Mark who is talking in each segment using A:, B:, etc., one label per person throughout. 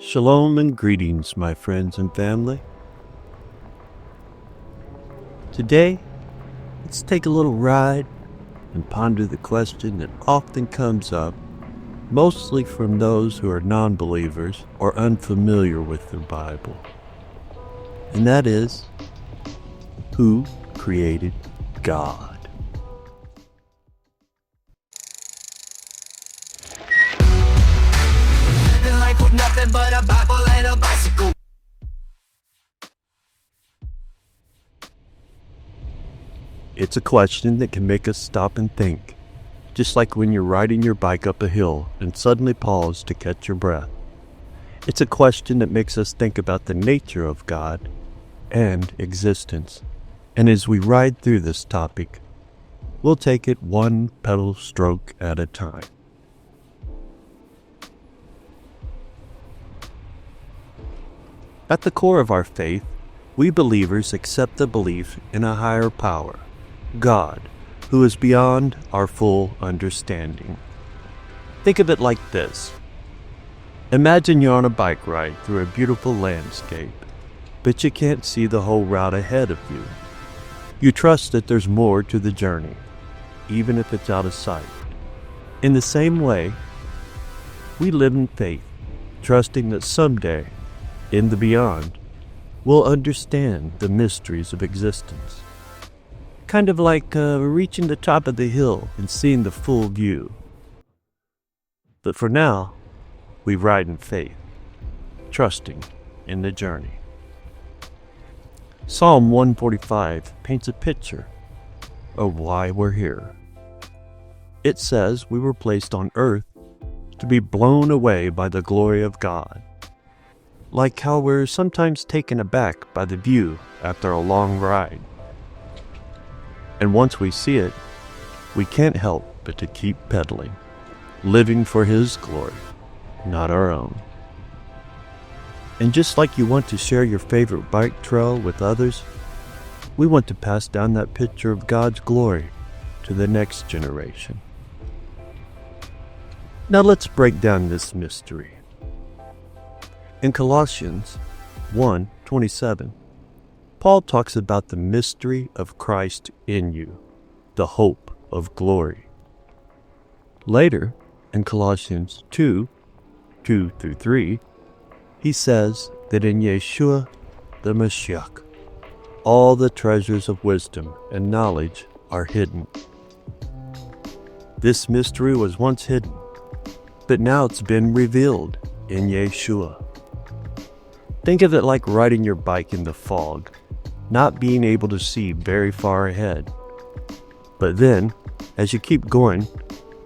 A: Shalom and greetings, my friends and family. Today, let's take a little ride and ponder the question that often comes up, mostly from those who are non-believers or unfamiliar with the Bible. And that is, who created God?
B: Life with nothing but a Bible and a bicycle.
A: It's a question that can make us stop and think, just like when you're riding your bike up a hill and suddenly pause to catch your breath. It's a question that makes us think about the nature of God and existence. And as we ride through this topic, we'll take it one pedal stroke at a time. At the core of our faith, we believers accept the belief in a higher power, God, who is beyond our full understanding. Think of it like this. Imagine you're on a bike ride through a beautiful landscape, but you can't see the whole route ahead of you. You trust that there's more to the journey, even if it's out of sight. In the same way, we live in faith, trusting that someday, in the beyond, we'll understand the mysteries of existence. Kind of like reaching the top of the hill and seeing the full view. But for now, we ride in faith, trusting in the journey. Psalm 145 paints a picture of why we're here. It says we were placed on earth to be blown away by the glory of God. Like how we're sometimes taken aback by the view after a long ride. And once we see it, we can't help but to keep pedaling, living for His glory, not our own. And just like you want to share your favorite bike trail with others, we want to pass down that picture of God's glory to the next generation. Now let's break down this mystery. In Colossians 1:27, Paul talks about the mystery of Christ in you, the hope of glory. Later, in Colossians 2:2-3, he says that in Yeshua Hamashiach, all the treasures of wisdom and knowledge are hidden. This mystery was once hidden, but now it's been revealed in Yeshua. Think of it like riding your bike in the fog, not being able to see very far ahead. But then, as you keep going,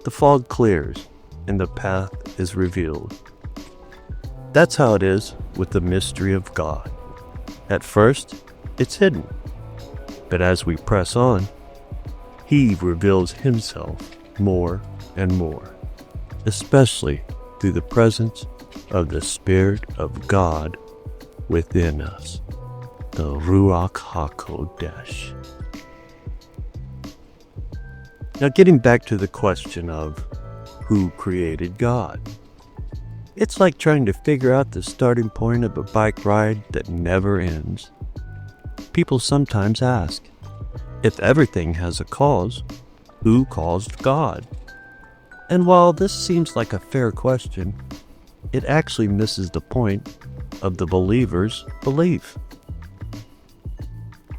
A: the fog clears and the path is revealed. That's how it is with the mystery of God. At first, it's hidden. But as we press on, He reveals Himself more and more, especially through the presence of the Spirit of God within us, the Ruach HaKodesh. Now getting back to the question of who created God. It's like trying to figure out the starting point of a bike ride that never ends. People sometimes ask, if everything has a cause, who caused God? And while this seems like a fair question, it actually misses the point of the believer's belief.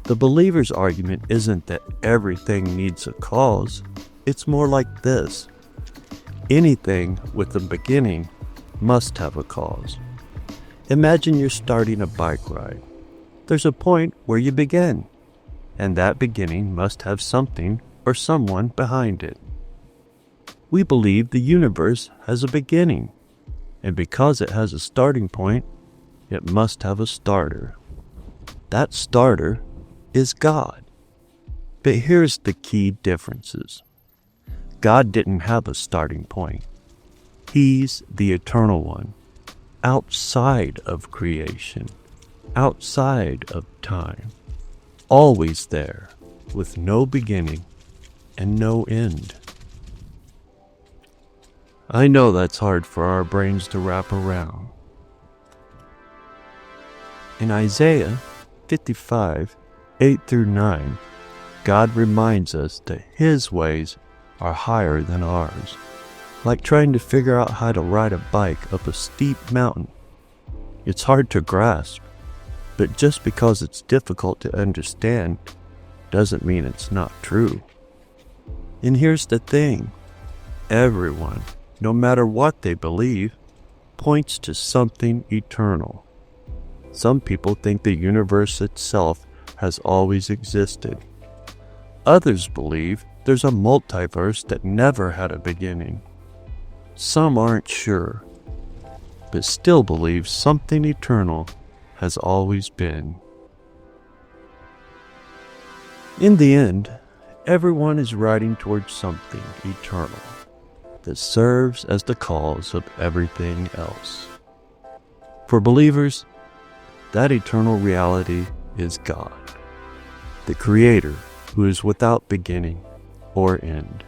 A: The believer's argument isn't that everything needs a cause. It's more like this. Anything with a beginning must have a cause. Imagine you're starting a bike ride. There's a point where you begin, and that beginning must have something or someone behind it. We believe the universe has a beginning, and because it has a starting point, it must have a starter. That starter is God. But here's the key differences. God didn't have a starting point. He's the eternal one, outside of creation, outside of time, always there, with no beginning and no end. I know that's hard for our brains to wrap around. In Isaiah 55, 8 through 9, God reminds us that His ways are higher than ours. Like trying to figure out how to ride a bike up a steep mountain. It's hard to grasp, but just because it's difficult to understand doesn't mean it's not true. And here's the thing. Everyone, no matter what they believe, points to something eternal. Some people think the universe itself has always existed. Others believe there's a multiverse that never had a beginning. Some aren't sure, but still believe something eternal has always been. In the end, everyone is riding towards something eternal that serves as the cause of everything else. For believers, that eternal reality is God, the Creator who is without beginning or end.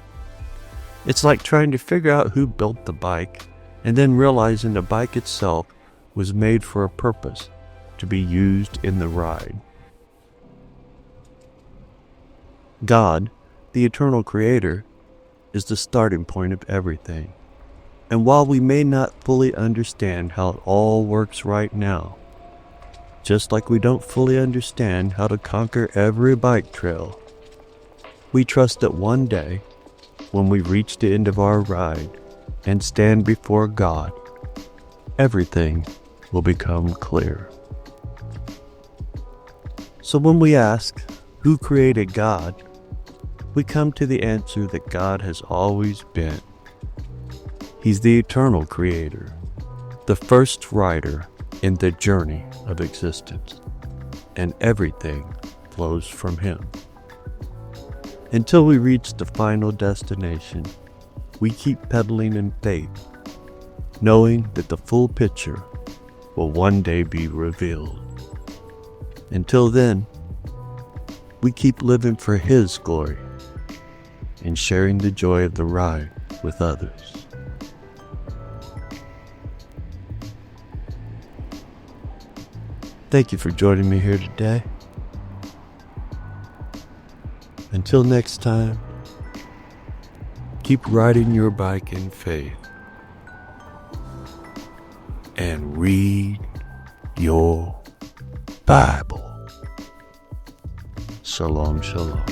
A: It's like trying to figure out who built the bike and then realizing the bike itself was made for a purpose, to be used in the ride. God, the eternal Creator, is the starting point of everything. And while we may not fully understand how it all works right now, just like we don't fully understand how to conquer every bike trail, we trust that one day, when we reach the end of our ride and stand before God, everything will become clear. So when we ask, who created God? We come to the answer that God has always been. He's the eternal Creator, the first rider in the journey of existence, and everything flows from Him. Until we reach the final destination, we keep pedaling in faith, knowing that the full picture will one day be revealed. Until then, we keep living for His glory and sharing the joy of the ride with others. Thank you for joining me here today. Until next time, keep riding your bike in faith and read your Bible. Shalom, shalom.